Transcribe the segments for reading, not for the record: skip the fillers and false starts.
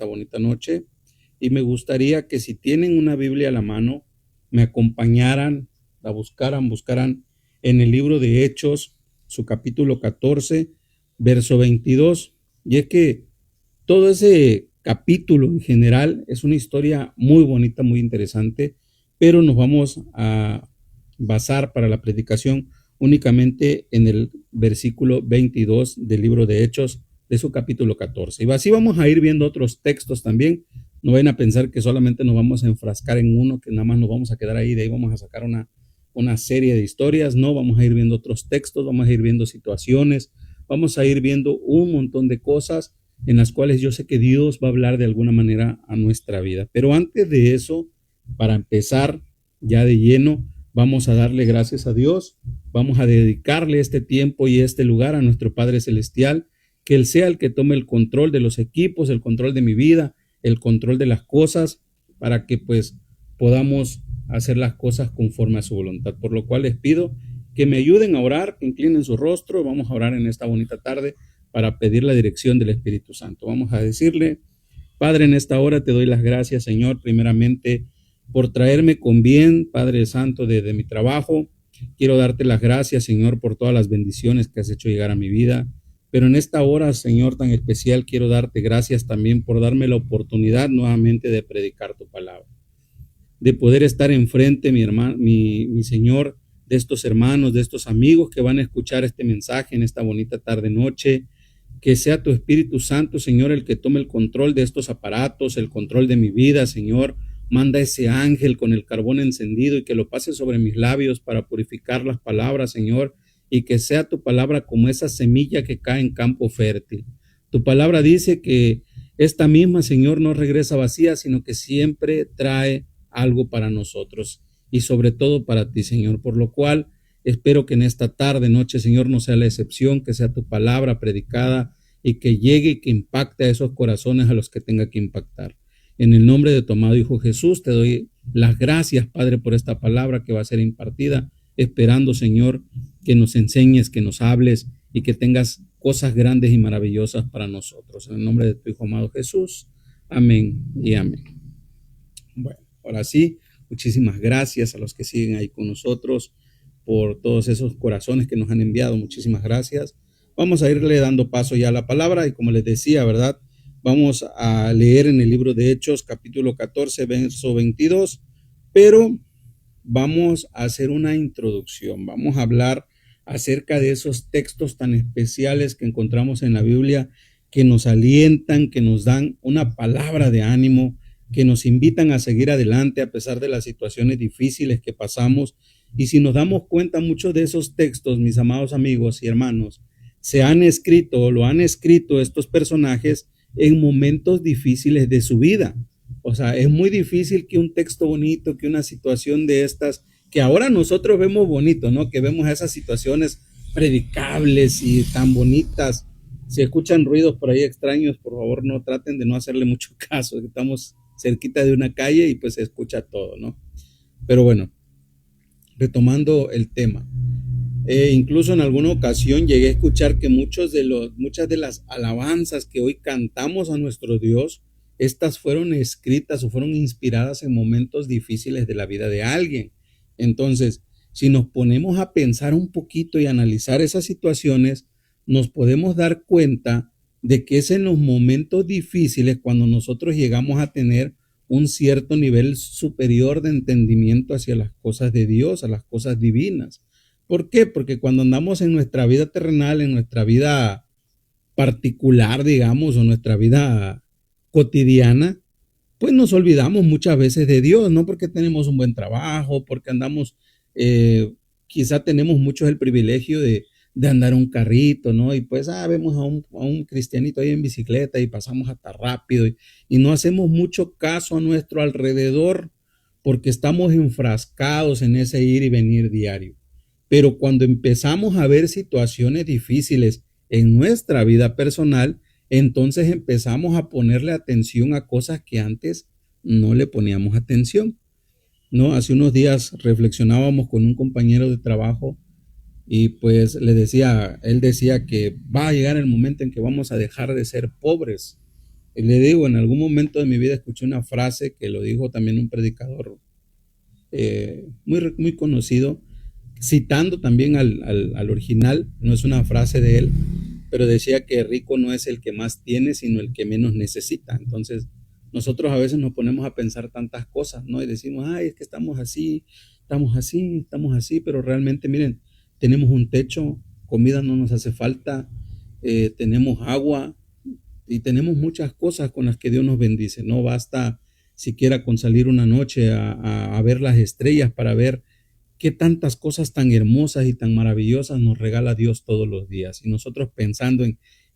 esta bonita noche y me gustaría que si tienen una Biblia a la mano, me acompañaran, la buscaran en el libro de Hechos, su capítulo 14, verso 22. Y es que todo ese capítulo en general es una historia muy bonita, muy interesante, pero nos vamos a basar para la predicación únicamente en el versículo 22 del libro de Hechos de su capítulo 14. Y así vamos a ir viendo otros textos también. No vayan a pensar que solamente nos vamos a enfrascar en uno, que nada más nos vamos a quedar ahí, de ahí vamos a sacar una serie de historias. No, vamos a ir viendo otros textos, vamos a ir viendo situaciones, vamos a ir viendo un montón de cosas en las cuales yo sé que Dios va a hablar de alguna manera a nuestra vida. Pero antes de eso, para empezar ya de lleno, vamos a darle gracias a Dios, vamos a dedicarle este tiempo y este lugar a nuestro Padre Celestial, que Él sea el que tome el control de los equipos, el control de mi vida, el control de las cosas, para que pues podamos hacer las cosas conforme a su voluntad. Por lo cual les pido que me ayuden a orar, que inclinen su rostro, vamos a orar en esta bonita tarde para pedir la dirección del Espíritu Santo. Vamos a decirle: Padre, en esta hora te doy las gracias, Señor, primeramente por traerme con bien, Padre Santo, de mi trabajo. Quiero darte las gracias, Señor, por todas las bendiciones que has hecho llegar a mi vida. Pero en esta hora, Señor, tan especial, quiero darte gracias también por darme la oportunidad nuevamente de predicar tu palabra, de poder estar enfrente, mi hermano, mi Señor, de estos hermanos, de estos amigos que van a escuchar este mensaje en esta bonita tarde-noche. Que sea tu Espíritu Santo, Señor, el que tome el control de estos aparatos, el control de mi vida, Señor. Manda ese ángel con el carbón encendido y que lo pase sobre mis labios para purificar las palabras, Señor, y que sea tu palabra como esa semilla que cae en campo fértil. Tu palabra dice que esta misma, Señor, no regresa vacía, sino que siempre trae algo para nosotros y sobre todo para ti, Señor, por lo cual espero que en esta tarde, noche, Señor, no sea la excepción, que sea tu palabra predicada y que llegue y que impacte a esos corazones a los que tenga que impactar. En el nombre de tu amado Hijo Jesús, te doy las gracias, Padre, por esta palabra que va a ser impartida, esperando, Señor, que nos enseñes, que nos hables y que tengas cosas grandes y maravillosas para nosotros. En el nombre de tu Hijo amado Jesús. Amén y amén. Bueno, ahora sí, muchísimas gracias a los que siguen ahí con nosotros por todos esos corazones que nos han enviado. Muchísimas gracias. Vamos a irle dando paso ya a la palabra y como les decía, ¿verdad? Vamos a leer en el libro de Hechos, capítulo 14, verso 22, pero vamos a hacer una introducción. Vamos a hablar acerca de esos textos tan especiales que encontramos en la Biblia, que nos alientan, que nos dan una palabra de ánimo, que nos invitan a seguir adelante a pesar de las situaciones difíciles que pasamos. Y si nos damos cuenta, muchos de esos textos, mis amados amigos y hermanos, lo han escrito estos personajes en momentos difíciles de su vida. O sea, es muy difícil que un texto bonito, que una situación de estas, que ahora nosotros vemos bonito, ¿no? Que vemos esas situaciones predicables y tan bonitas. Si escuchan ruidos por ahí extraños, por favor no traten de no hacerle mucho caso. Estamos cerquita de una calle y pues se escucha todo, ¿no? Pero bueno, retomando el tema. Incluso en alguna ocasión llegué a escuchar que muchas de las alabanzas que hoy cantamos a nuestro Dios, estas fueron escritas o fueron inspiradas en momentos difíciles de la vida de alguien. Entonces, si nos ponemos a pensar un poquito y analizar esas situaciones, nos podemos dar cuenta de que es en los momentos difíciles cuando nosotros llegamos a tener un cierto nivel superior de entendimiento hacia las cosas de Dios, a las cosas divinas. ¿Por qué? Porque cuando andamos en nuestra vida terrenal, en nuestra vida particular, digamos, o nuestra vida cotidiana, pues nos olvidamos muchas veces de Dios, no porque tenemos un buen trabajo, porque andamos, quizá tenemos muchos el privilegio de andar un carrito, ¿no? Y pues, vemos a un cristianito ahí en bicicleta y pasamos hasta rápido y no hacemos mucho caso a nuestro alrededor porque estamos enfrascados en ese ir y venir diario. Pero cuando empezamos a ver situaciones difíciles en nuestra vida personal, entonces empezamos a ponerle atención a cosas que antes no le poníamos atención, ¿no? Hace unos días reflexionábamos con un compañero de trabajo y pues él decía que va a llegar el momento en que vamos a dejar de ser pobres. Y le digo, en algún momento de mi vida escuché una frase que lo dijo también un predicador muy conocido, citando también al original, no es una frase de él, pero decía que rico no es el que más tiene, sino el que menos necesita. Entonces, nosotros a veces nos ponemos a pensar tantas cosas, ¿no? Y decimos, ay, es que estamos así, estamos así, estamos así, pero realmente, miren, tenemos un techo, comida no nos hace falta, tenemos agua y tenemos muchas cosas con las que Dios nos bendice. No basta siquiera con salir una noche a ver las estrellas para ver qué tantas cosas tan hermosas y tan maravillosas nos regala Dios todos los días. Y nosotros pensando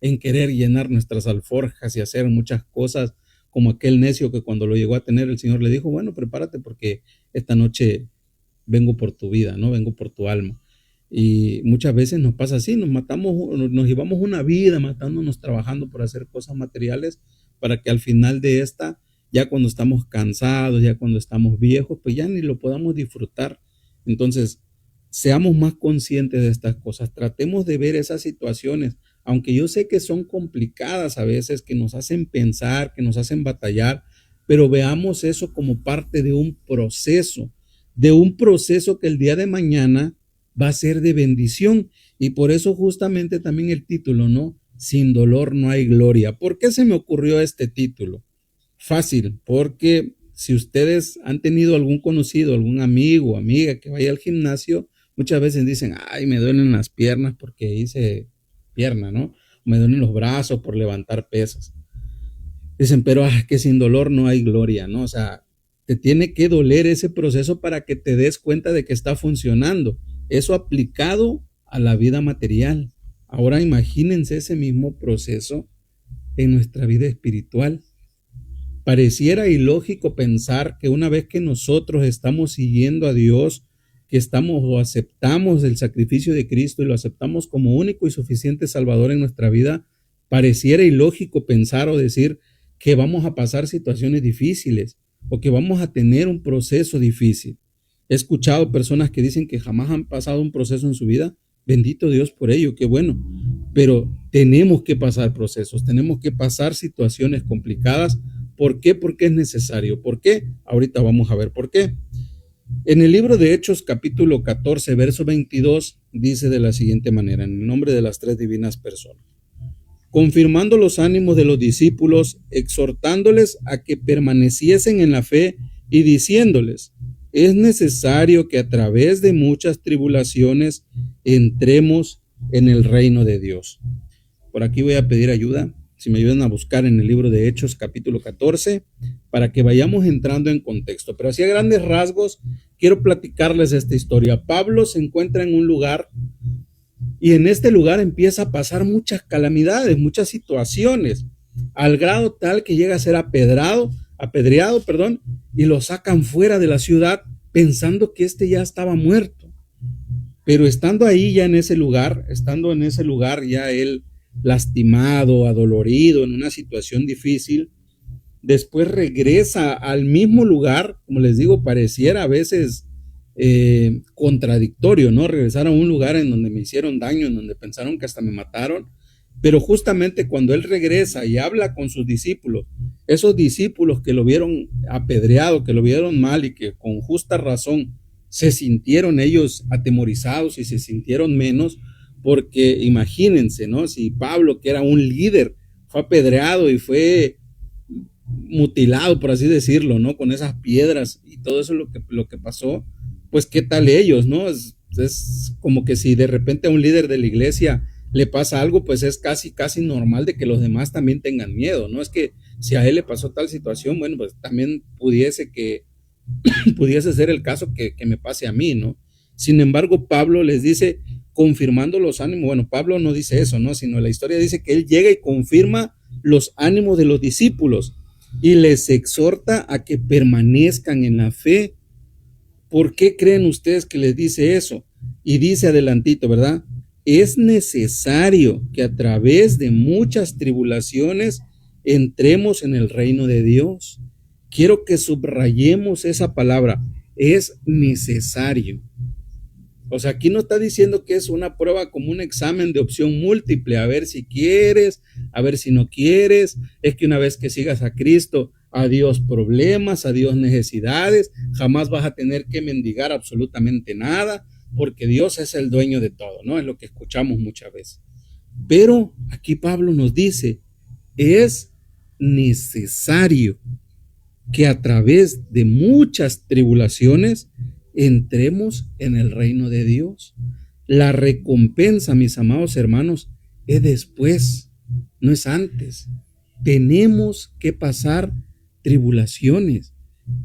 en querer llenar nuestras alforjas y hacer muchas cosas como aquel necio que cuando lo llegó a tener el Señor le dijo, bueno, prepárate porque esta noche vengo por tu vida, ¿no? Vengo por tu alma. Y muchas veces nos pasa así, nos llevamos una vida matándonos, trabajando por hacer cosas materiales para que al final de esta, ya cuando estamos cansados, ya cuando estamos viejos, pues ya ni lo podamos disfrutar. Entonces, seamos más conscientes de estas cosas, tratemos de ver esas situaciones, aunque yo sé que son complicadas a veces, que nos hacen pensar, que nos hacen batallar, pero veamos eso como parte de un proceso que el día de mañana va a ser de bendición. Y por eso justamente también el título, ¿no? Sin dolor no hay gloria. ¿Por qué se me ocurrió este título? Fácil, porque si ustedes han tenido algún conocido, algún amigo o amiga que vaya al gimnasio, muchas veces dicen, ay, me duelen las piernas porque hice pierna, ¿no? Me duelen los brazos por levantar pesas. Dicen, pero que sin dolor no hay gloria, ¿no? O sea, te tiene que doler ese proceso para que te des cuenta de que está funcionando. Eso aplicado a la vida material. Ahora imagínense ese mismo proceso en nuestra vida espiritual. Pareciera ilógico pensar que una vez que nosotros estamos siguiendo a Dios, que estamos o aceptamos el sacrificio de Cristo y lo aceptamos como único y suficiente Salvador en nuestra vida, pareciera ilógico pensar o decir que vamos a pasar situaciones difíciles o que vamos a tener un proceso difícil. He escuchado personas que dicen que jamás han pasado un proceso en su vida. Bendito Dios por ello, qué bueno. Pero tenemos que pasar procesos, tenemos que pasar situaciones complicadas. ¿Por qué? Porque es necesario. ¿Por qué? Ahorita vamos a ver por qué. En el libro de Hechos, capítulo 14, verso 22, dice de la siguiente manera, en el nombre de las tres divinas personas: confirmando los ánimos de los discípulos, exhortándoles a que permaneciesen en la fe y diciéndoles, es necesario que a través de muchas tribulaciones entremos en el reino de Dios. Por aquí voy a pedir ayuda, si me ayudan a buscar en el libro de Hechos, capítulo 14, para que vayamos entrando en contexto. Pero así a grandes rasgos, quiero platicarles esta historia. Pablo se encuentra en un lugar y en este lugar empieza a pasar muchas calamidades, muchas situaciones, al grado tal que llega a ser apedreado, y lo sacan fuera de la ciudad pensando que este ya estaba muerto. Pero estando ahí ya en ese lugar, ya él lastimado, adolorido, en una situación difícil, después regresa al mismo lugar, como les digo, pareciera a veces contradictorio, ¿no? Regresar a un lugar en donde me hicieron daño, en donde pensaron que hasta me mataron, pero justamente cuando él regresa y habla con sus discípulos, esos discípulos que lo vieron apedreado, que lo vieron mal y que con justa razón se sintieron ellos atemorizados y se sintieron menos, porque imagínense, ¿no? Si Pablo, que era un líder, fue apedreado y fue mutilado, por así decirlo, ¿no? Con esas piedras y todo eso lo que pasó, pues qué tal ellos, ¿no? Es como que si de repente a un líder de la iglesia le pasa algo, pues es casi normal de que los demás también tengan miedo, ¿no? Es que si a él le pasó tal situación, bueno, pues también pudiese ser el caso que me pase a mí, ¿no? Sin embargo, Pablo les dice, confirmando los ánimos, bueno, Pablo no dice eso, ¿no? Sino la historia dice que él llega y confirma los ánimos de los discípulos y les exhorta a que permanezcan en la fe. ¿Por qué creen ustedes que les dice eso? Y dice adelantito, ¿verdad? Es necesario que a través de muchas tribulaciones entremos en el reino de Dios. Quiero que subrayemos esa palabra, es necesario. O sea, aquí no está diciendo que es una prueba como un examen de opción múltiple, a ver si quieres, a ver si no quieres. Es que una vez que sigas a Cristo, adiós problemas, adiós necesidades, jamás vas a tener que mendigar absolutamente nada, porque Dios es el dueño de todo, ¿no? Es lo que escuchamos muchas veces. Pero aquí Pablo nos dice, es necesario que a través de muchas tribulaciones entremos en el reino de Dios. La recompensa, mis amados hermanos, es después, no es antes. Tenemos que pasar tribulaciones,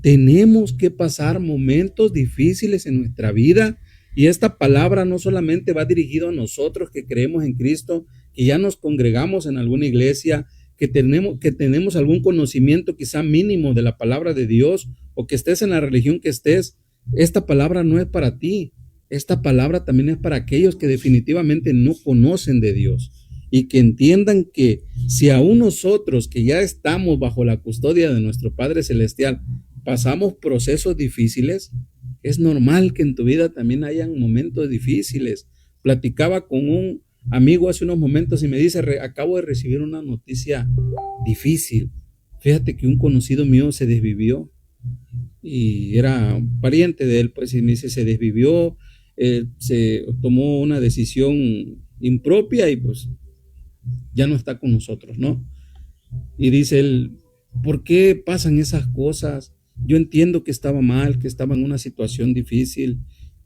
tenemos que pasar momentos difíciles en nuestra vida, y esta palabra no solamente va dirigido a nosotros que creemos en Cristo, que ya nos congregamos en alguna iglesia, que tenemos algún conocimiento quizá mínimo de la palabra de Dios, o que estés en la religión que estés. Esta palabra no es para ti, esta palabra también es para aquellos que definitivamente no conocen de Dios, y que entiendan que si aún nosotros que ya estamos bajo la custodia de nuestro Padre Celestial pasamos procesos difíciles, es normal que en tu vida también hayan momentos difíciles. Platicaba con un amigo hace unos momentos y me dice, acabo de recibir una noticia difícil. Fíjate que un conocido mío se desvivió, y era un pariente de él, pues, y me dice, se desvivió, se tomó una decisión impropia y pues ya no está con nosotros, ¿no? Y dice él, ¿por qué pasan esas cosas? Yo entiendo que estaba mal, que estaba en una situación difícil,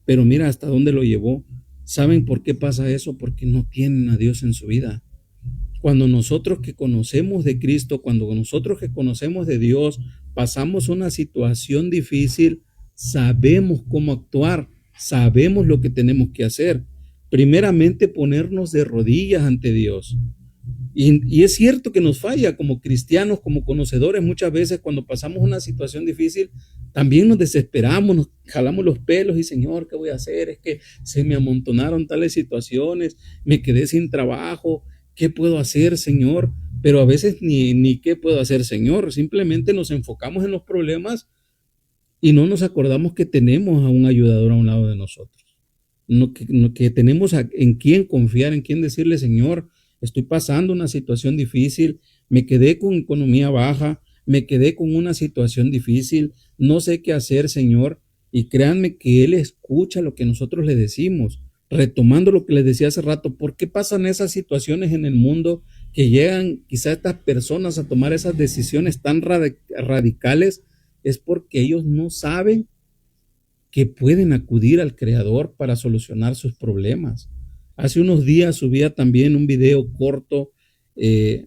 pero mira hasta dónde lo llevó. ¿Saben por qué pasa eso? Porque no tienen a Dios en su vida. Cuando nosotros que conocemos de Cristo, cuando nosotros que conocemos de Dios, pasamos una situación difícil, sabemos cómo actuar, sabemos lo que tenemos que hacer. Primeramente, ponernos de rodillas ante Dios. Y es cierto que nos falla como cristianos, como conocedores, muchas veces cuando pasamos una situación difícil, también nos desesperamos, nos jalamos los pelos y Señor, ¿qué voy a hacer? Es que se me amontonaron tales situaciones, me quedé sin trabajo, ¿qué puedo hacer, Señor? Pero a veces ni qué puedo hacer, Señor, simplemente nos enfocamos en los problemas y no nos acordamos que tenemos a un ayudador a un lado de nosotros, que tenemos en quién confiar, en quién decirle, Señor, estoy pasando una situación difícil, me quedé con economía baja, me quedé con una situación difícil, no sé qué hacer, Señor, y créanme que Él escucha lo que nosotros le decimos. Retomando lo que les decía hace rato, ¿por qué pasan esas situaciones en el mundo que llegan quizá estas personas a tomar esas decisiones tan radicales? Es porque ellos no saben que pueden acudir al Creador para solucionar sus problemas. Hace unos días subía también un video corto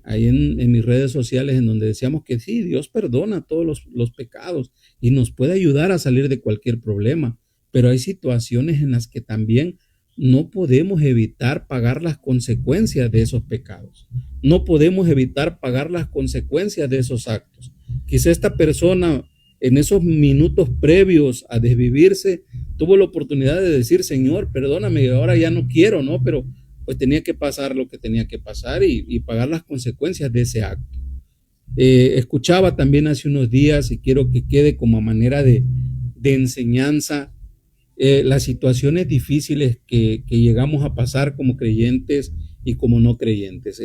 ahí en mis redes sociales en donde decíamos que sí, Dios perdona todos los pecados y nos puede ayudar a salir de cualquier problema, pero hay situaciones en las que también no podemos evitar pagar las consecuencias de esos pecados. No podemos evitar pagar las consecuencias de esos actos. Quizá esta persona en esos minutos previos a desvivirse, tuvo la oportunidad de decir, Señor, perdóname, ahora ya no quiero, ¿no? Pero pues tenía que pasar lo que tenía que pasar y pagar las consecuencias de ese acto. Escuchaba también hace unos días, y quiero que quede como manera de enseñanza, las situaciones difíciles que llegamos a pasar como creyentes y como no creyentes.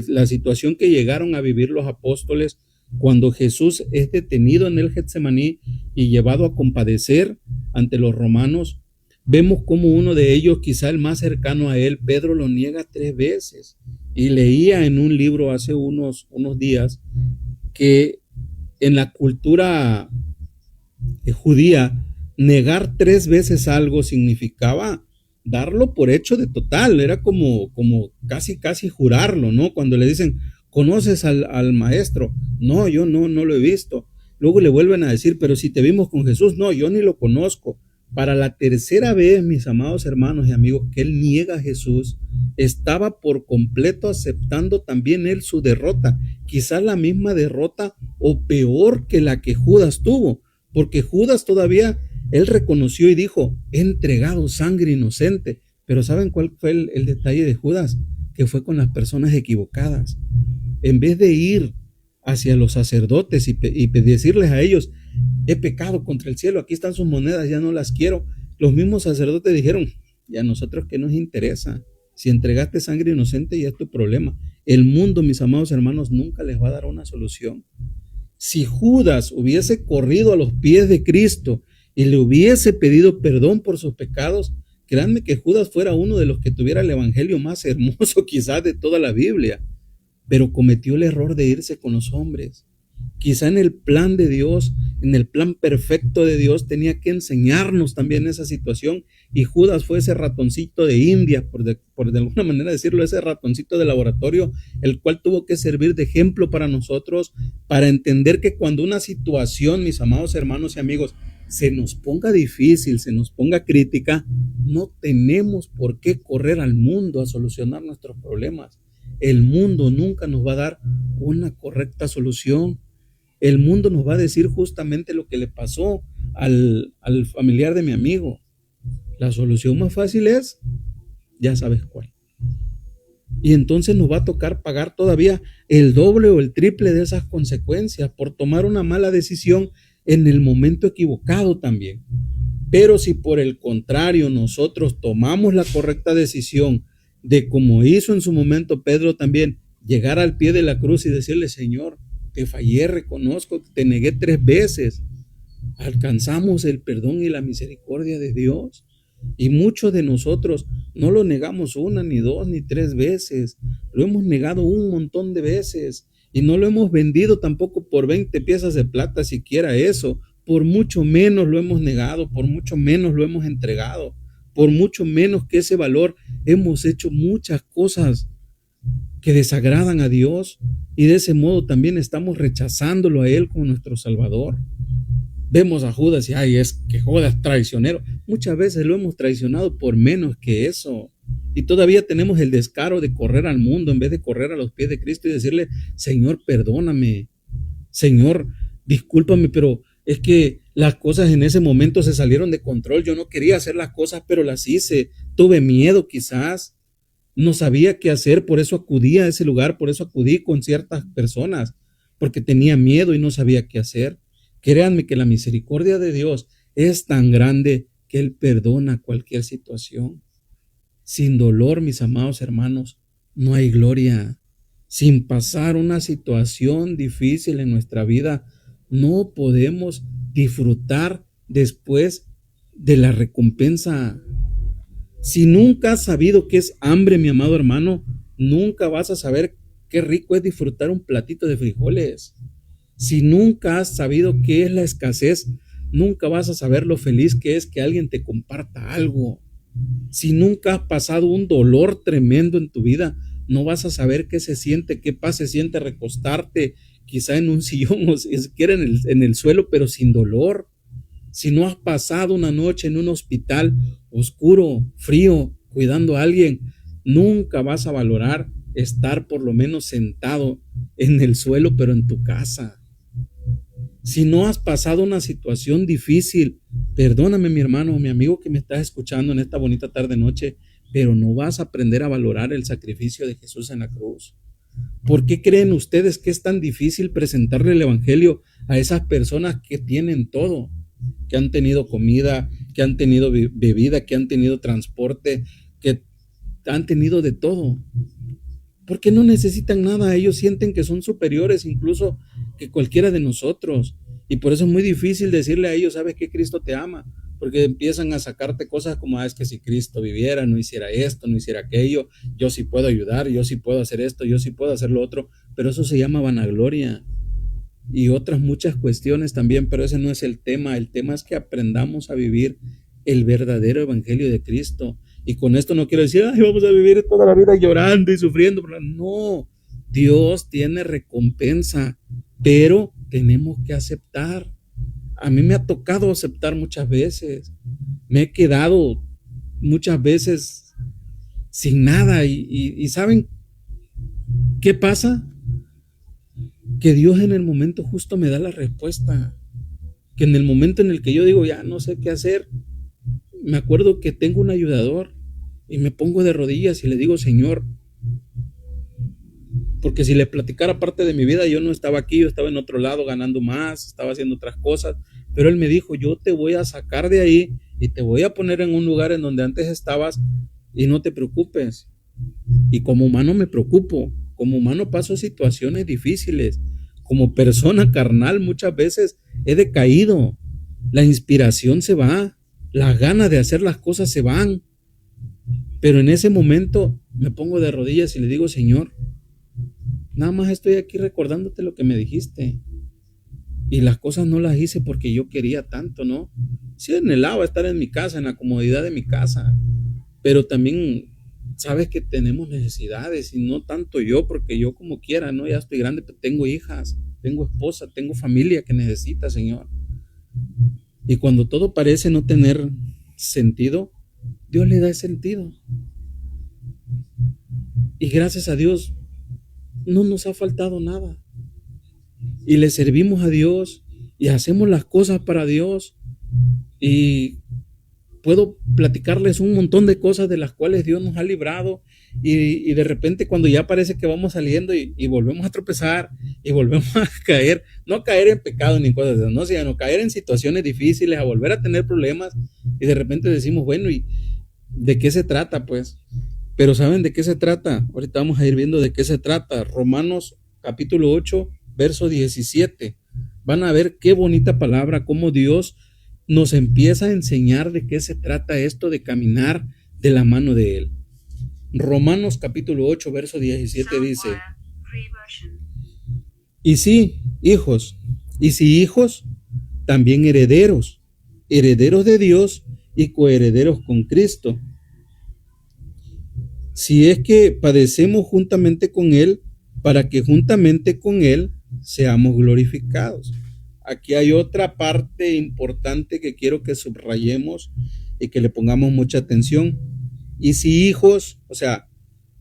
La situación que llegaron a vivir los apóstoles cuando Jesús es detenido en el Getsemaní y llevado a compadecer ante los romanos, vemos como uno de ellos, quizá el más cercano a él, Pedro, lo niega 3 veces. Y leía en un libro hace unos días que en la cultura judía, negar 3 veces algo significaba darlo por hecho de total, era como casi jurarlo, ¿no? Cuando le dicen, ¿conoces al maestro? No, yo no lo he visto. Luego le vuelven a decir, pero si te vimos con Jesús, no, yo ni lo conozco. Para la tercera vez, mis amados hermanos y amigos, que él niega a Jesús, estaba por completo aceptando también él su derrota, quizás la misma derrota o peor que la que Judas tuvo, porque Judas todavía, él reconoció y dijo, he entregado sangre inocente, pero ¿saben cuál fue el detalle de Judas? Que fue con las personas equivocadas. En vez de ir hacia los sacerdotes y decirles a ellos, he pecado contra el cielo, aquí están sus monedas, ya no las quiero, los mismos sacerdotes dijeron, ¿Y a nosotros qué nos interesa? Si entregaste sangre inocente, ya es tu problema. El mundo, mis amados hermanos, nunca les va a dar una solución. Si Judas hubiese corrido a los pies de Cristo y le hubiese pedido perdón por sus pecados, créanme que Judas fuera uno de los que tuviera el evangelio más hermoso quizás de toda la Biblia, pero cometió el error de irse con los hombres. Quizá en el plan de Dios, en el plan perfecto de Dios, tenía que enseñarnos también esa situación, y Judas fue ese ratoncito de India, por de alguna manera decirlo, ese ratoncito de laboratorio, el cual tuvo que servir de ejemplo para nosotros, para entender que cuando una situación, mis amados hermanos y amigos, se nos ponga difícil, se nos ponga crítica, no tenemos por qué correr al mundo a solucionar nuestros problemas. El mundo nunca nos va a dar una correcta solución. El mundo nos va a decir justamente lo que le pasó al familiar de mi amigo. La solución más fácil es, ya sabes cuál. Y entonces nos va a tocar pagar todavía el doble o el triple de esas consecuencias por tomar una mala decisión en el momento equivocado también. Pero si por el contrario nosotros tomamos la correcta decisión de, como hizo en su momento Pedro también, llegar al pie de la cruz y decirle: Señor, te fallé, reconozco que te negué 3 veces, alcanzamos el perdón y la misericordia de Dios. Y muchos de nosotros no lo negamos 1, ni 2, ni 3 veces, lo hemos negado un montón de veces, y no lo hemos vendido tampoco por 20 piezas de plata, siquiera eso. Por mucho menos lo hemos negado, por mucho menos lo hemos entregado, por mucho menos que ese valor hemos hecho muchas cosas que desagradan a Dios, y de ese modo también estamos rechazándolo a Él como nuestro Salvador. Vemos a Judas y ay, es que Judas traicionero. Muchas veces lo hemos traicionado por menos que eso, y todavía tenemos el descaro de correr al mundo en vez de correr a los pies de Cristo y decirle: Señor, perdóname, Señor, discúlpame, pero es que las cosas en ese momento se salieron de control. Yo no quería hacer las cosas, pero las hice. Tuve miedo quizás, no sabía qué hacer, por eso acudí a ese lugar, por eso acudí con ciertas personas, porque tenía miedo y no sabía qué hacer. Créanme que la misericordia de Dios es tan grande que Él perdona cualquier situación. Sin dolor, mis amados hermanos, no hay gloria. Sin pasar una situación difícil en nuestra vida, no podemos disfrutar después de la recompensa. Si nunca has sabido qué es hambre, mi amado hermano, nunca vas a saber qué rico es disfrutar un platito de frijoles. Si nunca has sabido qué es la escasez, nunca vas a saber lo feliz que es que alguien te comparta algo. Si nunca has pasado un dolor tremendo en tu vida, no vas a saber qué se siente, qué paz se siente recostarte, quizá en un sillón o siquiera en el suelo, pero sin dolor. Si no has pasado una noche en un hospital oscuro, frío, cuidando a alguien, nunca vas a valorar estar por lo menos sentado en el suelo, pero en tu casa. Si no has pasado una situación difícil, perdóname, mi hermano o mi amigo que me estás escuchando en esta bonita tarde noche, pero no vas a aprender a valorar el sacrificio de Jesús en la cruz. ¿Por qué creen ustedes que es tan difícil presentarle el evangelio a esas personas que tienen todo? Que han tenido comida, que han tenido bebida, que han tenido transporte, que han tenido de todo. Porque no necesitan nada, ellos sienten que son superiores incluso que cualquiera de nosotros, y por eso es muy difícil decirle a ellos: sabes que Cristo te ama, porque empiezan a sacarte cosas como: es que si Cristo viviera, no hiciera esto, no hiciera aquello, yo sí puedo ayudar, yo sí puedo hacer esto, yo sí puedo hacer lo otro, pero eso se llama vanagloria, y otras muchas cuestiones también, pero ese no es el tema es que aprendamos a vivir el verdadero evangelio de Cristo. Y con esto no quiero decir: ay, vamos a vivir toda la vida llorando y sufriendo. No, Dios tiene recompensa, pero tenemos que aceptar. A mí me ha tocado aceptar muchas veces. Me he quedado muchas veces sin nada. Y ¿saben qué pasa? Que Dios en el momento justo me da la respuesta. Que en el momento en el que yo digo: ya no sé qué hacer, me acuerdo que tengo un ayudador y me pongo de rodillas y le digo: Señor, porque si le platicara parte de mi vida, yo no estaba aquí, yo estaba en otro lado ganando más, estaba haciendo otras cosas, pero Él me dijo: yo te voy a sacar de ahí y te voy a poner en un lugar en donde antes estabas y no te preocupes. Y como humano me preocupo, como humano paso situaciones difíciles, como persona carnal muchas veces he decaído, la inspiración se va, las ganas de hacer las cosas se van, pero en ese momento me pongo de rodillas y le digo, Señor, nada más estoy aquí recordándote lo que me dijiste. Y las cosas no las hice porque yo quería tanto, ¿no? Sí anhelaba estar en mi casa, en la comodidad de mi casa, pero también sabes que tenemos necesidades y no tanto yo, porque yo como quiera, ¿no? Ya estoy grande, pero tengo hijas, tengo esposa, tengo familia que necesita, Señor. Y cuando todo parece no tener sentido, Dios le da sentido. Y gracias a Dios no nos ha faltado nada. Y le servimos a Dios y hacemos las cosas para Dios. Y puedo platicarles un montón de cosas de las cuales Dios nos ha librado y de repente cuando ya parece que vamos saliendo y volvemos a tropezar y volvemos a caer, no a caer en pecado ni cosas de eso, no, sino caer en situaciones difíciles, a volver a tener problemas y de repente decimos, bueno, ¿y de qué se trata? Pues, pero ¿saben de qué se trata? Ahorita vamos a ir viendo de qué se trata. Romanos capítulo 8, verso 17. Van a ver qué bonita palabra, cómo Dios nos empieza a enseñar de qué se trata esto de caminar de la mano de Él. Romanos capítulo 8, verso 17 dice, y sí, hijos, y si hijos, también herederos, herederos de Dios y coherederos con Cristo. Si es que padecemos juntamente con Él, para que juntamente con Él seamos glorificados. Aquí hay otra parte importante que quiero que subrayemos y que le pongamos mucha atención. Y si hijos, o sea,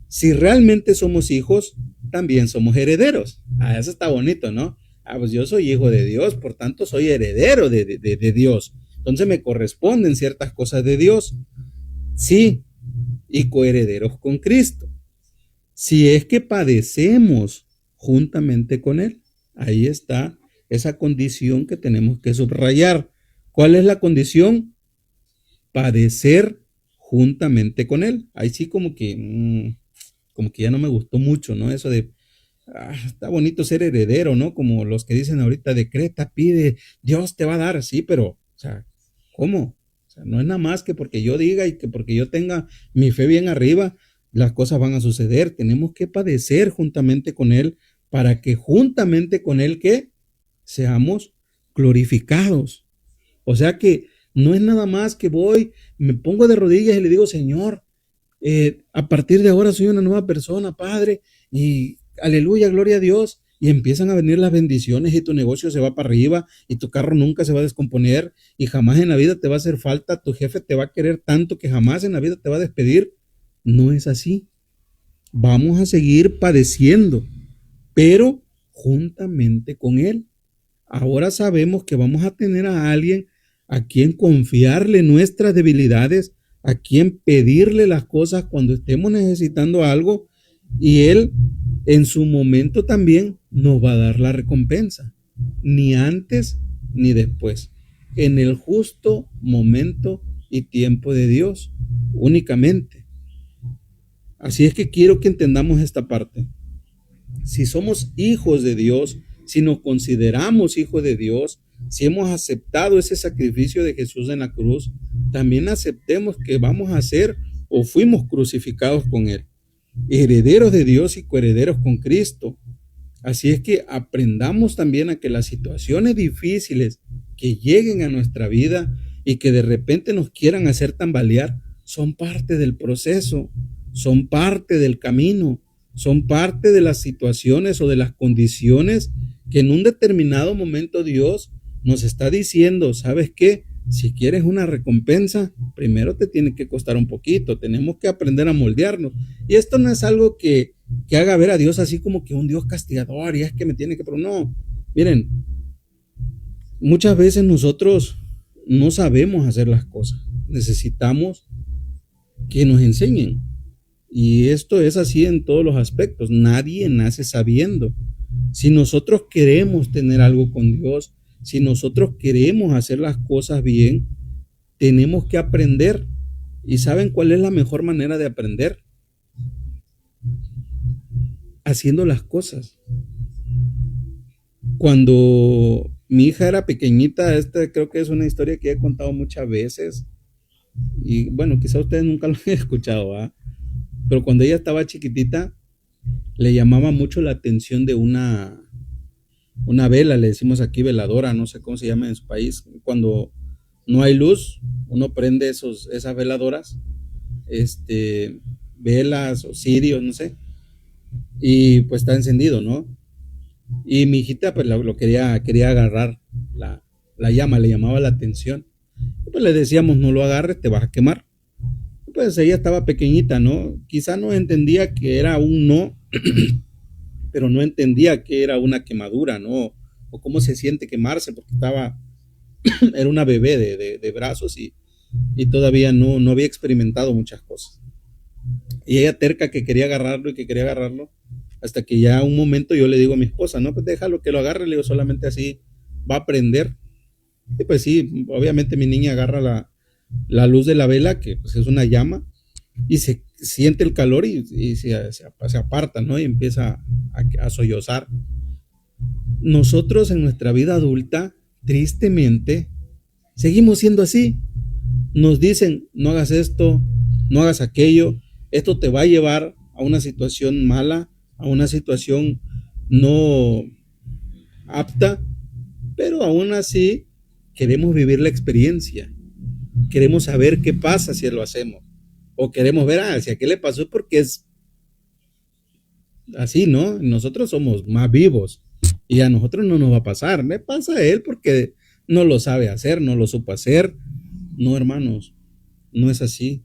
si realmente somos hijos, también somos herederos. Eso está bonito, ¿no? Pues yo soy hijo de Dios, por tanto soy heredero de Dios. Entonces me corresponden ciertas cosas de Dios. Sí, y coherederos con Cristo. Si es que padecemos juntamente con Él, ahí está esa condición que tenemos que subrayar. ¿Cuál es la condición? Padecer juntamente con Él. Ahí sí como que ya no me gustó mucho, ¿no? Eso de, está bonito ser heredero, ¿no? Como los que dicen ahorita, decreta, pide, Dios te va a dar, sí, pero, o sea, ¿cómo? O sea, no es nada más que porque yo diga y que porque yo tenga mi fe bien arriba, las cosas van a suceder. Tenemos que padecer juntamente con Él para que juntamente con Él, ¿qué? Seamos glorificados. O sea que no es nada más que voy, me pongo de rodillas y le digo, Señor, a partir de ahora soy una nueva persona, Padre, y aleluya, gloria a Dios, y empiezan a venir las bendiciones y tu negocio se va para arriba y tu carro nunca se va a descomponer y jamás en la vida te va a hacer falta, tu jefe te va a querer tanto que jamás en la vida te va a despedir. No es así. Vamos a seguir padeciendo, pero juntamente con Él. Ahora sabemos que vamos a tener a alguien a quien confiarle nuestras debilidades, a quien pedirle las cosas cuando estemos necesitando algo y Él en su momento también nos va a dar la recompensa, ni antes ni después, en el justo momento y tiempo de Dios únicamente. Así es que quiero que entendamos esta parte. Si somos hijos de Dios, si nos consideramos hijos de Dios, si hemos aceptado ese sacrificio de Jesús en la cruz, también aceptemos que vamos a ser o fuimos crucificados con Él, herederos de Dios y coherederos con Cristo. Así es que aprendamos también a que las situaciones difíciles que lleguen a nuestra vida y que de repente nos quieran hacer tambalear son parte del proceso, son parte del camino, son parte de las situaciones o de las condiciones que en un determinado momento Dios nos está diciendo, ¿sabes qué? Si quieres una recompensa, primero te tiene que costar un poquito, tenemos que aprender a moldearnos. Y esto no es algo que haga ver a Dios así como que un Dios castigador y es que me tiene que... Pero no, miren, muchas veces nosotros no sabemos hacer las cosas, necesitamos que nos enseñen. Y esto es así en todos los aspectos, nadie nace sabiendo. Si nosotros queremos tener algo con Dios, si nosotros queremos hacer las cosas bien, tenemos que aprender. ¿Y saben cuál es la mejor manera de aprender? Haciendo las cosas. Cuando mi hija era pequeñita, creo que es una historia que he contado muchas veces. Y bueno, quizá ustedes nunca lo han escuchado, ¿verdad? Pero cuando ella estaba chiquitita, le llamaba mucho la atención de una vela, le decimos aquí veladora, no sé cómo se llama en su país. Cuando no hay luz, uno prende esas veladoras, velas o cirios, no sé, y pues está encendido, ¿no? Y mi hijita pues lo quería agarrar, la llama, le llamaba la atención. Y pues le decíamos, no lo agarres, te vas a quemar. Pues ella estaba pequeñita, ¿no? Quizá no entendía que era un no, pero no entendía que era una quemadura, ¿no? O cómo se siente quemarse, porque era una bebé de brazos y todavía no había experimentado muchas cosas. Y ella terca que quería agarrarlo y que quería agarrarlo, hasta que ya un momento yo le digo a mi esposa, no, pues déjalo que lo agarre, le digo, solamente así va a aprender. Y pues sí, obviamente mi niña agarra la luz de la vela, que pues es una llama, y se siente el calor y se aparta, ¿no? Y empieza a sollozar. Nosotros en nuestra vida adulta, tristemente, seguimos siendo así. Nos dicen, no hagas esto, no hagas aquello, esto te va a llevar a una situación mala, a una situación no apta, pero aún así queremos vivir la experiencia, queremos saber qué pasa si lo hacemos, o queremos ver, si a qué le pasó porque es así, ¿no? Nosotros somos más vivos y a nosotros no nos va a pasar, le pasa a él porque no lo sabe hacer, no lo supo hacer. No, hermanos, no es así.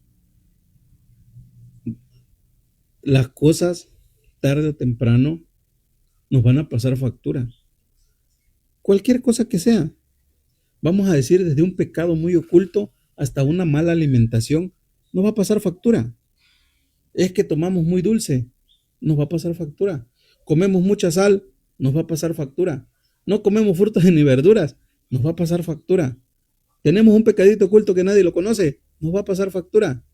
Las cosas, tarde o temprano, nos van a pasar factura. Cualquier cosa que sea. Vamos a decir, desde un pecado muy oculto hasta una mala alimentación, nos va a pasar factura. Es que tomamos muy dulce, nos va a pasar factura. Comemos mucha sal, nos va a pasar factura. No comemos frutas ni verduras, nos va a pasar factura. Tenemos un pecadito oculto que nadie lo conoce, nos va a pasar factura.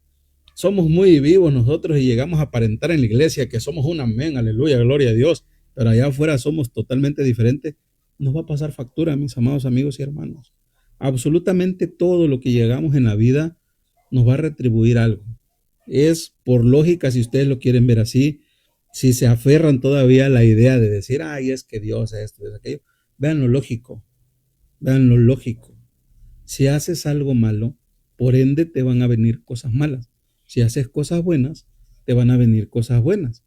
Somos muy vivos nosotros y llegamos a aparentar en la iglesia que somos un amén, aleluya, gloria a Dios, pero allá afuera somos totalmente diferentes. Nos va a pasar factura, mis amados amigos y hermanos. Absolutamente todo lo que llegamos en la vida nos va a retribuir algo. Es por lógica, si ustedes lo quieren ver así, si se aferran todavía a la idea de decir, ay, es que Dios es esto, es aquello, vean lo lógico, vean lo lógico. Si haces algo malo, por ende te van a venir cosas malas. Si haces cosas buenas, te van a venir cosas buenas.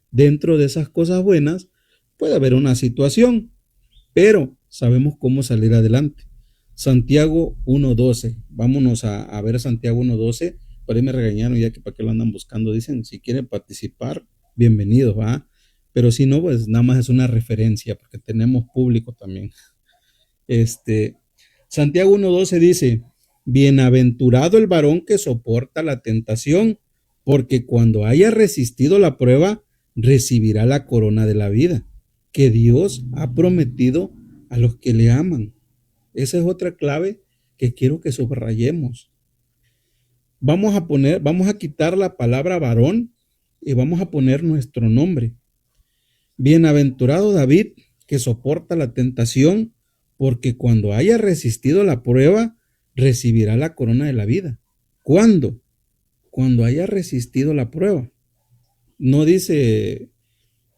Dentro de esas cosas buenas puede haber una situación, pero sabemos cómo salir adelante. Santiago 1.12. Vámonos a ver Santiago 1.12. Por ahí me regañaron ya que para qué lo andan buscando. Dicen, si quieren participar, bienvenidos, ¿va? Pero si no, pues nada más es una referencia porque tenemos público también. Santiago 1.12 dice, bienaventurado el varón que soporta la tentación, porque cuando haya resistido la prueba, recibirá la corona de la vida, que Dios ha prometido a los que le aman. Esa es otra clave que quiero que subrayemos. Vamos a quitar la palabra varón y vamos a poner nuestro nombre. Bienaventurado David, que soporta la tentación, porque cuando haya resistido la prueba, recibirá la corona de la vida. ¿Cuándo? Cuando haya resistido la prueba. No dice,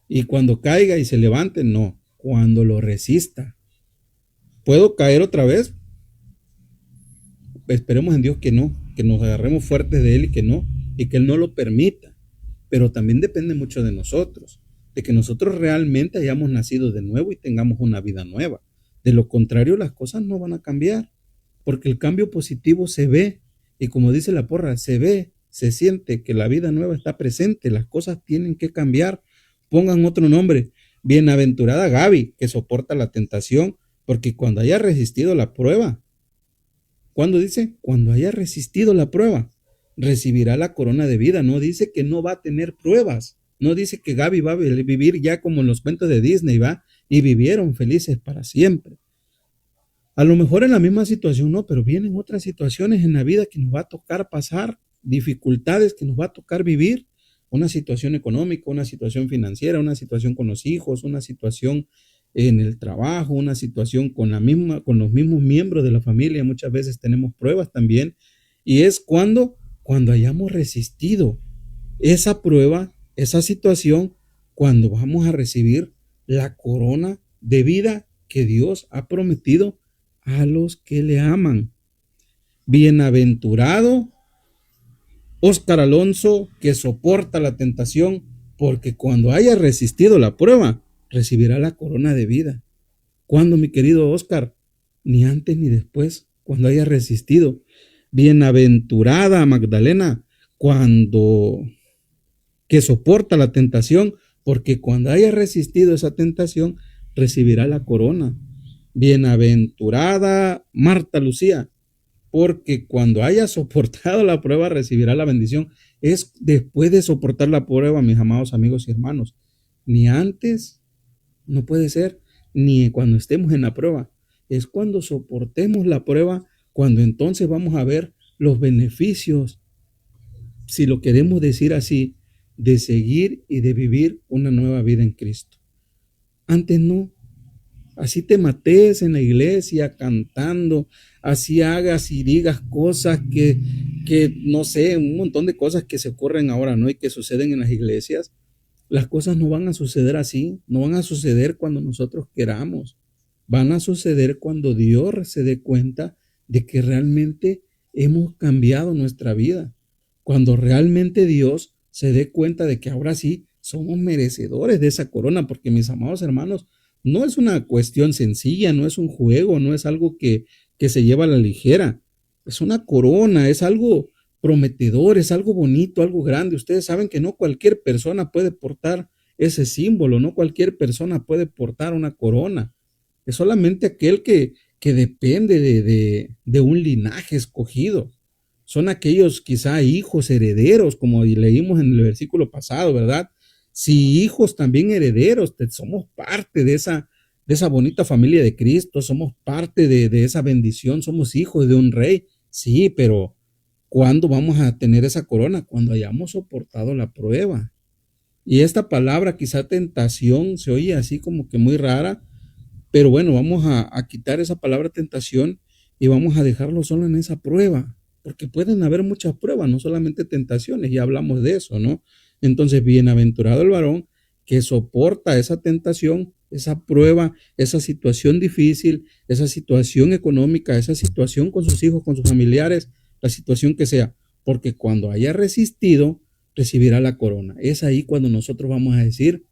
y cuando caiga y se levante, no, cuando lo resista. ¿Puedo caer otra vez? Esperemos en Dios que no, que nos agarremos fuertes de Él y que Él no lo permita. Pero también depende mucho de nosotros, de que nosotros realmente hayamos nacido de nuevo y tengamos una vida nueva. De lo contrario, las cosas no van a cambiar, porque el cambio positivo se ve, y como dice la porra, se ve, se siente que la vida nueva está presente, las cosas tienen que cambiar. Pongan otro nombre, bienaventurada Gaby, que soporta la tentación, porque cuando haya resistido la prueba, ¿cuándo dice? Cuando haya resistido la prueba, recibirá la corona de vida. No dice que no va a tener pruebas, no dice que Gaby va a vivir ya como en los cuentos de Disney, va, y vivieron felices para siempre. A lo mejor en la misma situación no, pero vienen otras situaciones en la vida que nos va a tocar pasar, dificultades que nos va a tocar vivir, una situación económica, una situación financiera, una situación con los hijos, una situación en el trabajo, una situación con con los mismos miembros de la familia. Muchas veces tenemos pruebas también, y es cuando hayamos resistido esa prueba, esa situación, cuando vamos a recibir la corona de vida que Dios ha prometido a los que le aman. Bienaventurado Óscar Alonso, que soporta la tentación, porque cuando haya resistido la prueba, recibirá la corona de vida. ¿Cuándo, mi querido Óscar? Ni antes ni después, cuando haya resistido. Bienaventurada Magdalena, cuando que soporta la tentación, porque cuando haya resistido esa tentación, recibirá la corona. Bienaventurada Marta Lucía, porque cuando haya soportado la prueba, recibirá la bendición. Es después de soportar la prueba, mis amados amigos y hermanos. Ni antes, no puede ser, ni cuando estemos en la prueba. Es cuando soportemos la prueba, cuando entonces vamos a ver los beneficios, si lo queremos decir así, de seguir y de vivir una nueva vida en Cristo. Antes no. Así te mates en la iglesia cantando, así hagas y digas cosas que no sé, un montón de cosas que se ocurren ahora, ¿no? Y que suceden en las iglesias. Las cosas no van a suceder así, no van a suceder cuando nosotros queramos. Van a suceder cuando Dios se dé cuenta de que realmente hemos cambiado nuestra vida. Cuando realmente Dios se dé cuenta de que ahora sí somos merecedores de esa corona, porque mis amados hermanos, no es una cuestión sencilla, no es un juego, no es algo que se lleva a la ligera. Es una corona, es algo prometedor, es algo bonito, algo grande. Ustedes saben que no cualquier persona puede portar ese símbolo, no cualquier persona puede portar una corona. Es solamente aquel que depende de un linaje escogido. Son aquellos quizá hijos herederos, como leímos en el versículo pasado, ¿verdad? Si hijos también herederos, somos parte de esa bonita familia de Cristo, somos parte de esa bendición, somos hijos de un rey. Sí, pero ¿cuándo vamos a tener esa corona? Cuando hayamos soportado la prueba. Y esta palabra, quizá tentación, se oye así como que muy rara, pero bueno, vamos a quitar esa palabra tentación y vamos a dejarlo solo en esa prueba, porque pueden haber muchas pruebas, no solamente tentaciones, ya hablamos de eso, ¿no? Entonces, bienaventurado el varón que soporta esa tentación, esa prueba, esa situación difícil, esa situación económica, esa situación con sus hijos, con sus familiares, la situación que sea, porque cuando haya resistido, recibirá la corona. Es ahí cuando nosotros vamos a decir,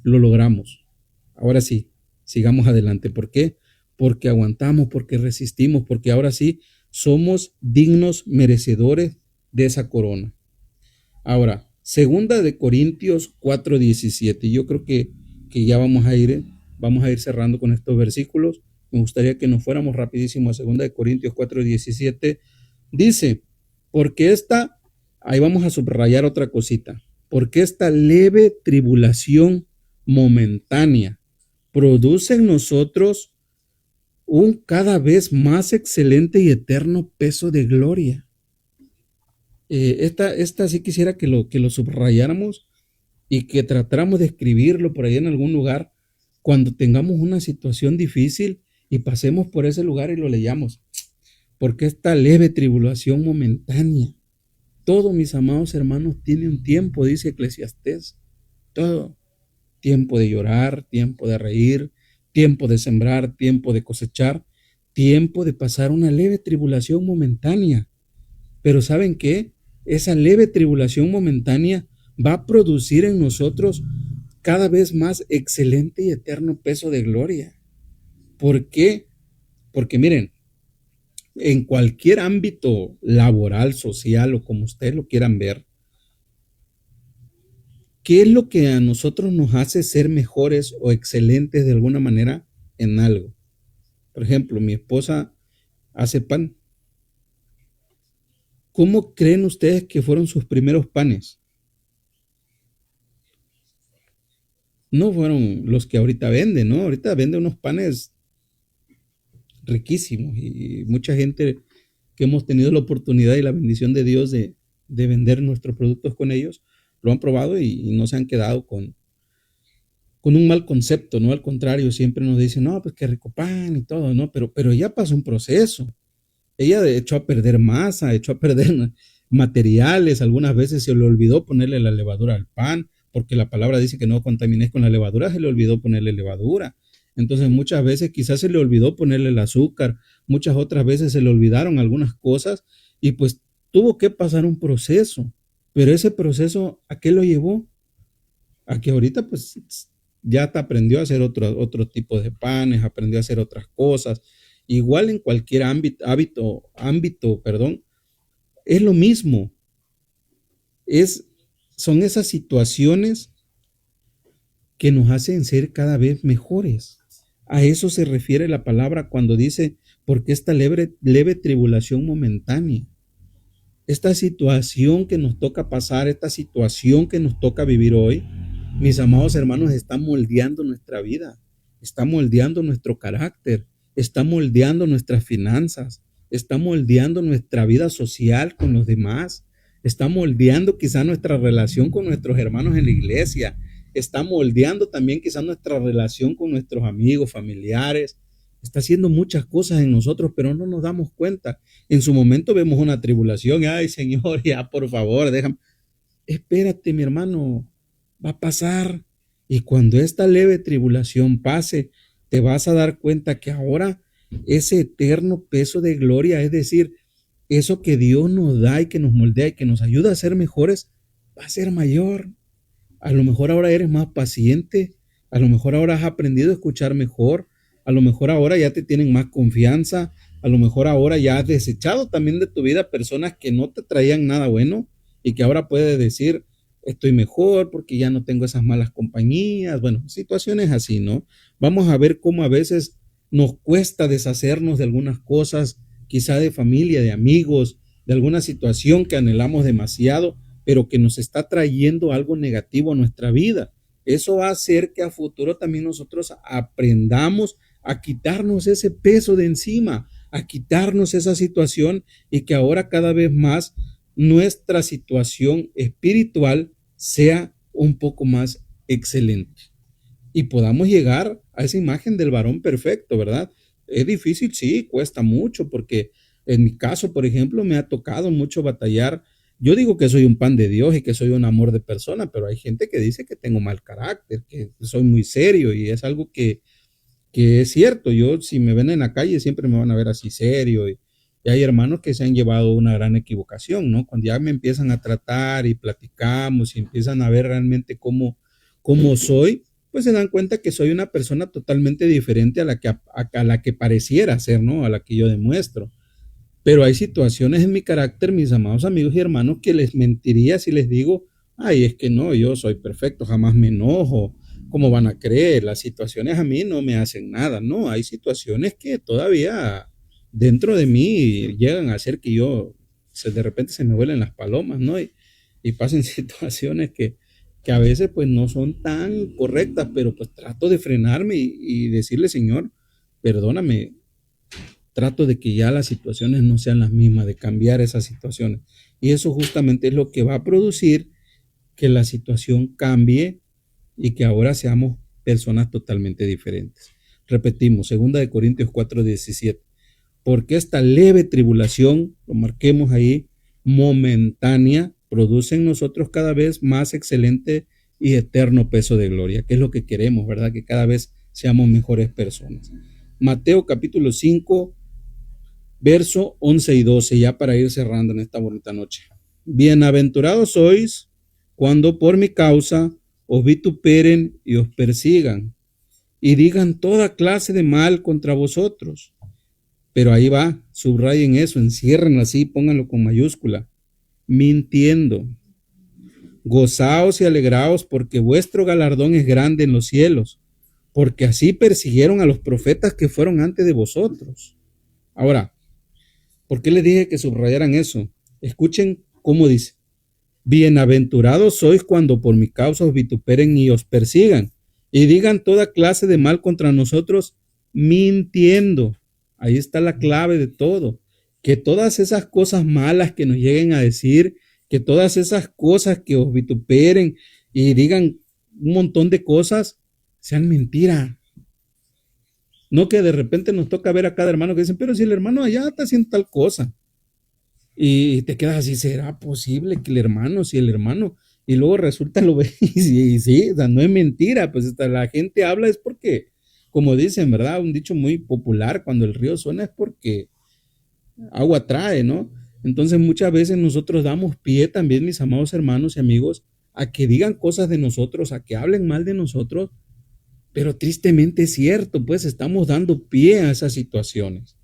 lo logramos. Ahora sí, sigamos adelante. ¿Por qué? Porque aguantamos, porque resistimos, porque ahora sí somos dignos merecedores de esa corona. Ahora, segunda de Corintios 4:17. Yo creo que ya vamos a ir cerrando con estos versículos. Me gustaría que nos fuéramos rapidísimo a segunda de Corintios 4:17. Dice, porque ahí vamos a subrayar otra cosita, porque esta leve tribulación momentánea produce en nosotros un cada vez más excelente y eterno peso de gloria. Esta sí quisiera que lo subrayáramos y que tratáramos de escribirlo por ahí en algún lugar cuando tengamos una situación difícil y pasemos por ese lugar y lo leyamos. Porque esta leve tribulación momentánea, todo, mis amados hermanos, tiene un tiempo, dice Eclesiastés. Todo. Tiempo de llorar, tiempo de reír, tiempo de sembrar, tiempo de cosechar, tiempo de pasar una leve tribulación momentánea. Pero ¿saben qué? Esa leve tribulación momentánea va a producir en nosotros cada vez más excelente y eterno peso de gloria. ¿Por qué? Porque miren, en cualquier ámbito laboral, social o como ustedes lo quieran ver, ¿qué es lo que a nosotros nos hace ser mejores o excelentes de alguna manera en algo? Por ejemplo, mi esposa hace pan. ¿Cómo creen ustedes que fueron sus primeros panes? No fueron los que ahorita venden, ¿no? Ahorita vende unos panes riquísimos y mucha gente que hemos tenido la oportunidad y la bendición de Dios de vender nuestros productos con ellos, lo han probado y no se han quedado con un mal concepto, ¿no? Al contrario, siempre nos dicen, no, pues qué rico pan y todo, ¿no? Pero ella pasó un proceso. Ella echó a perder masa, echó a perder materiales, algunas veces se le olvidó ponerle la levadura al pan, porque la palabra dice que no contamines con la levadura, se le olvidó ponerle levadura. Entonces muchas veces quizás se le olvidó ponerle el azúcar, muchas otras veces se le olvidaron algunas cosas y pues tuvo que pasar un proceso. Pero ese proceso, ¿a qué lo llevó? A que ahorita pues ya te aprendió a hacer otro tipo de panes, aprendió a hacer otras cosas. Igual en cualquier ámbito, perdón, es lo mismo. Es, son esas situaciones que nos hacen ser cada vez mejores. A eso se refiere la palabra cuando dice, porque esta leve tribulación momentánea, esta situación que nos toca pasar, esta situación que nos toca vivir hoy, mis amados hermanos, está moldeando nuestra vida, está moldeando nuestro carácter, está moldeando nuestras finanzas, está moldeando nuestra vida social con los demás, está moldeando quizá nuestra relación con nuestros hermanos en la iglesia, está moldeando también quizá nuestra relación con nuestros amigos, familiares, está haciendo muchas cosas en nosotros, pero no nos damos cuenta. En su momento vemos una tribulación, ay Señor, ya por favor, déjame. Espérate, mi hermano, va a pasar. Y cuando esta leve tribulación pase, te vas a dar cuenta que ahora ese eterno peso de gloria, es decir, eso que Dios nos da y que nos moldea y que nos ayuda a ser mejores, va a ser mayor. A lo mejor ahora eres más paciente, a lo mejor ahora has aprendido a escuchar mejor, a lo mejor ahora ya te tienen más confianza, a lo mejor ahora ya has desechado también de tu vida personas que no te traían nada bueno y que ahora puedes decir, estoy mejor porque ya no tengo esas malas compañías, bueno, situaciones así, ¿no? Vamos a ver cómo a veces nos cuesta deshacernos de algunas cosas, quizá de familia, de amigos, de alguna situación que anhelamos demasiado, pero que nos está trayendo algo negativo a nuestra vida. Eso va a hacer que a futuro también nosotros aprendamos a quitarnos ese peso de encima, a quitarnos esa situación y que ahora cada vez más nuestra situación espiritual sea un poco más excelente y podamos llegar a esa imagen del varón perfecto, ¿verdad? Es difícil, sí, cuesta mucho porque en mi caso, por ejemplo, me ha tocado mucho batallar. Yo digo que soy un pan de Dios y que soy un amor de persona, pero hay gente que dice que tengo mal carácter, que soy muy serio y es algo que es cierto. Yo, si me ven en la calle, siempre me van a ver así serio y hay hermanos que se han llevado una gran equivocación, ¿no? Cuando ya me empiezan a tratar y platicamos y empiezan a ver realmente cómo soy, pues se dan cuenta que soy una persona totalmente diferente a la que pareciera ser, ¿no? A la que yo demuestro. Pero hay situaciones en mi carácter, mis amados amigos y hermanos, que les mentiría si les digo, ay, es que no, yo soy perfecto, jamás me enojo. ¿Cómo van a creer? Las situaciones a mí no me hacen nada. No, hay situaciones que todavía dentro de mí llegan a hacer que de repente se me vuelen las palomas, ¿no? Y pasen situaciones que a veces pues no son tan correctas, pero pues trato de frenarme y decirle, Señor, perdóname, trato de que ya las situaciones no sean las mismas, de cambiar esas situaciones. Y eso justamente es lo que va a producir que la situación cambie y que ahora seamos personas totalmente diferentes. Repetimos, 2 Corintios 4:17. Porque esta leve tribulación, lo marquemos ahí, momentánea, produce en nosotros cada vez más excelente y eterno peso de gloria, que es lo que queremos, ¿verdad? Que cada vez seamos mejores personas. Mateo capítulo 5, verso 11 y 12, ya para ir cerrando en esta bonita noche. Bienaventurados sois cuando por mi causa os vituperen y os persigan y digan toda clase de mal contra vosotros. Pero ahí va, subrayen eso, enciérrenlo así, pónganlo con mayúscula. Mintiendo. Gozaos y alegraos porque vuestro galardón es grande en los cielos, porque así persiguieron a los profetas que fueron antes de vosotros. Ahora, ¿por qué les dije que subrayaran eso? Escuchen cómo dice. Bienaventurados sois cuando por mi causa os vituperen y os persigan y digan toda clase de mal contra nosotros, mintiendo. Ahí está la clave de todo. Que todas esas cosas malas que nos lleguen a decir, que todas esas cosas que os vituperen y digan un montón de cosas, sean mentira. No que de repente nos toca ver a cada hermano que dicen, pero si el hermano allá está haciendo tal cosa. Y te quedas así, ¿será posible que el hermano, si el hermano? Y luego resulta, lo ves, y sí, o sea, no es mentira, pues hasta la gente habla es porque, como dicen, ¿verdad? Un dicho muy popular, cuando el río suena es porque agua trae, ¿no? Entonces muchas veces nosotros damos pie también, mis amados hermanos y amigos, a que digan cosas de nosotros, a que hablen mal de nosotros, pero tristemente es cierto, pues estamos dando pie a esas situaciones.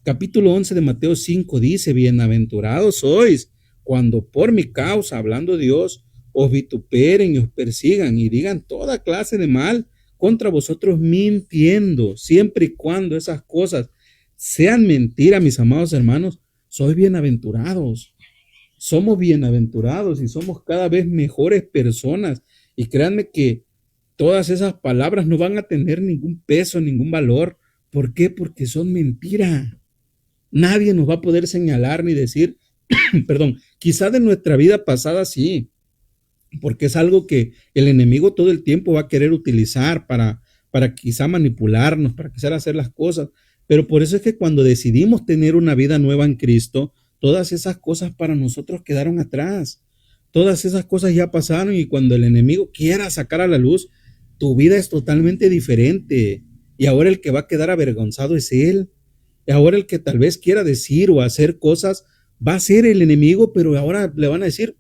Capítulo 11 de Mateo 5 dice, bienaventurados sois cuando por mi causa, hablando Dios, os vituperen y os persigan y digan toda clase de mal contra vosotros mintiendo, siempre y cuando esas cosas sean mentira, mis amados hermanos, sois bienaventurados. Somos bienaventurados y somos cada vez mejores personas. Y créanme que todas esas palabras no van a tener ningún peso, ningún valor. ¿Por qué? Porque son mentira. Nadie nos va a poder señalar ni decir, perdón, quizá de nuestra vida pasada sí, porque es algo que el enemigo todo el tiempo va a querer utilizar para quizá manipularnos, para quizá hacer las cosas. Pero por eso es que cuando decidimos tener una vida nueva en Cristo, todas esas cosas para nosotros quedaron atrás. Todas esas cosas ya pasaron y cuando el enemigo quiera sacar a la luz, tu vida es totalmente diferente. Y ahora el que va a quedar avergonzado es él. Y ahora el que tal vez quiera decir o hacer cosas va a ser el enemigo, pero ahora le van a decir,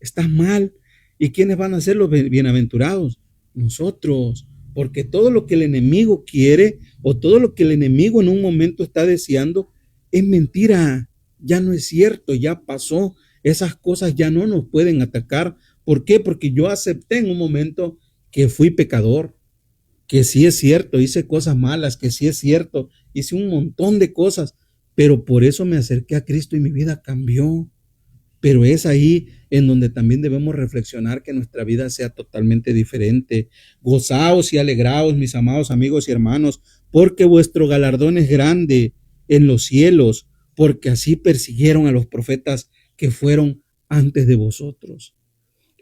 estás mal. ¿Y quiénes van a ser los bienaventurados? Nosotros. Porque todo lo que el enemigo quiere o todo lo que el enemigo en un momento está deseando es mentira. Ya no es cierto, ya pasó. Esas cosas ya no nos pueden atacar. ¿Por qué? Porque yo acepté en un momento que fui pecador, que sí es cierto, hice cosas malas, que sí es cierto, hice un montón de cosas, pero por eso me acerqué a Cristo y mi vida cambió. Pero es ahí en donde también debemos reflexionar que nuestra vida sea totalmente diferente. Gozaos y alegraos, mis amados amigos y hermanos, porque vuestro galardón es grande en los cielos, porque así persiguieron a los profetas que fueron antes de vosotros.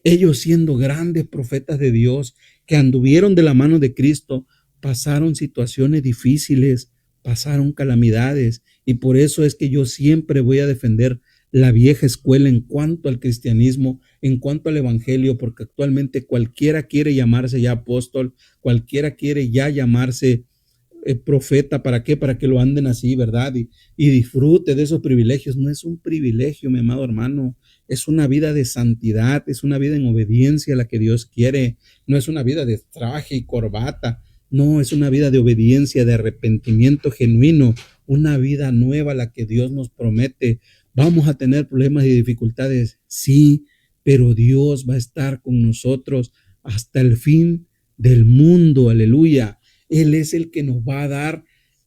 Ellos siendo grandes profetas de Dios, que anduvieron de la mano de Cristo, pasaron situaciones difíciles, pasaron calamidades, y por eso es que yo siempre voy a defender la vieja escuela en cuanto al cristianismo, en cuanto al evangelio, porque actualmente cualquiera quiere llamarse ya apóstol, cualquiera quiere ya llamarse profeta. ¿Para qué? Para que lo anden así, ¿verdad? Y disfrute de esos privilegios. No es un privilegio, mi amado hermano, es una vida de santidad, es una vida en obediencia a la que Dios quiere, no es una vida de traje y corbata, no, es una vida de obediencia, de arrepentimiento genuino, una vida nueva la que Dios nos promete. Vamos a tener problemas y dificultades, sí, pero Dios va a estar con nosotros hasta el fin del mundo, aleluya. Él es el que nos va a dar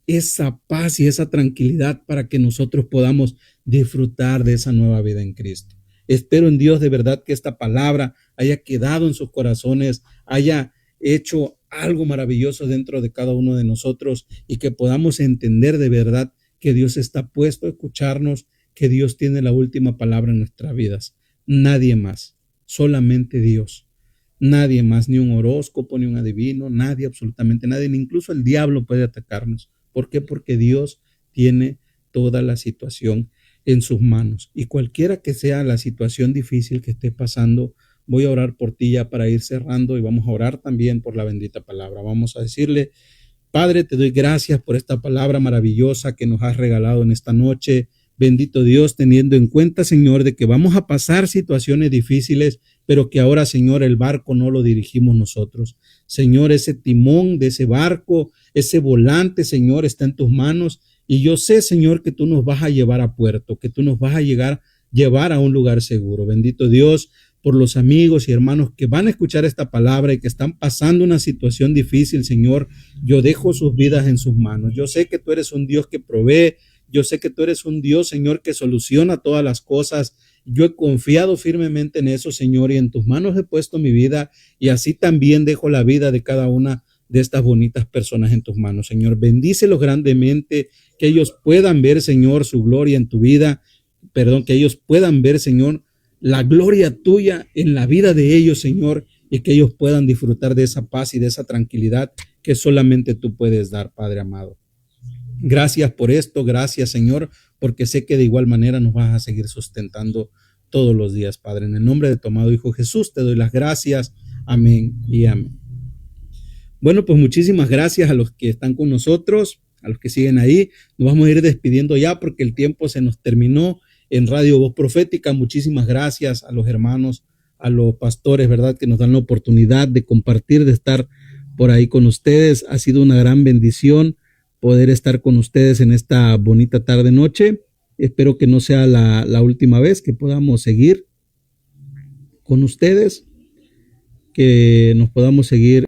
esa paz y esa tranquilidad para que nosotros podamos disfrutar de esa nueva vida en Cristo. Espero en Dios de verdad que esta palabra haya quedado en sus corazones, haya hecho algo maravilloso dentro de cada uno de nosotros y que podamos entender de verdad que Dios está puesto a escucharnos, que Dios tiene la última palabra en nuestras vidas. Nadie más, solamente Dios. Nadie más, ni un horóscopo, ni un adivino, nadie, absolutamente nadie, ni incluso el diablo puede atacarnos. ¿Por qué? Porque Dios tiene toda la situación en sus manos. Y cualquiera que sea la situación difícil que esté pasando, voy a orar por ti ya para ir cerrando y vamos a orar también por la bendita palabra. Vamos a decirle, Padre, te doy gracias por esta palabra maravillosa que nos has regalado en esta noche. Bendito Dios, teniendo en cuenta, Señor, de que vamos a pasar situaciones difíciles, pero que ahora, Señor, el barco no lo dirigimos nosotros. Señor, ese timón de ese barco, ese volante, Señor, está en tus manos. Y yo sé, Señor, que tú nos vas a llevar a puerto, que tú nos vas a llevar a un lugar seguro. Bendito Dios, por los amigos y hermanos que van a escuchar esta palabra y que están pasando una situación difícil, Señor, yo dejo sus vidas en sus manos. Yo sé que tú eres un Dios que provee. Yo sé que tú eres un Dios, Señor, que soluciona todas las cosas. Yo he confiado firmemente en eso, Señor, y en tus manos he puesto mi vida y así también dejo la vida de cada una de estas bonitas personas en tus manos, Señor. Bendícelos grandemente, que ellos puedan ver, Señor, su gloria en tu vida, que ellos puedan ver, Señor, la gloria tuya en la vida de ellos, Señor, y que ellos puedan disfrutar de esa paz y de esa tranquilidad que solamente tú puedes dar, Padre amado. Gracias por esto, gracias, Señor, porque sé que de igual manera nos vas a seguir sustentando todos los días, Padre. En el nombre de tu amado Hijo Jesús te doy las gracias. Amén y amén. Bueno, pues muchísimas gracias a los que están con nosotros, a los que siguen ahí. Nos vamos a ir despidiendo ya porque el tiempo se nos terminó en Radio Voz Profética. Muchísimas gracias a los hermanos, a los pastores, ¿verdad?, que nos dan la oportunidad de compartir, de estar por ahí con ustedes. Ha sido una gran bendición poder estar con ustedes en esta bonita tarde-noche. Espero que no sea la última vez que podamos seguir con ustedes, que nos podamos seguir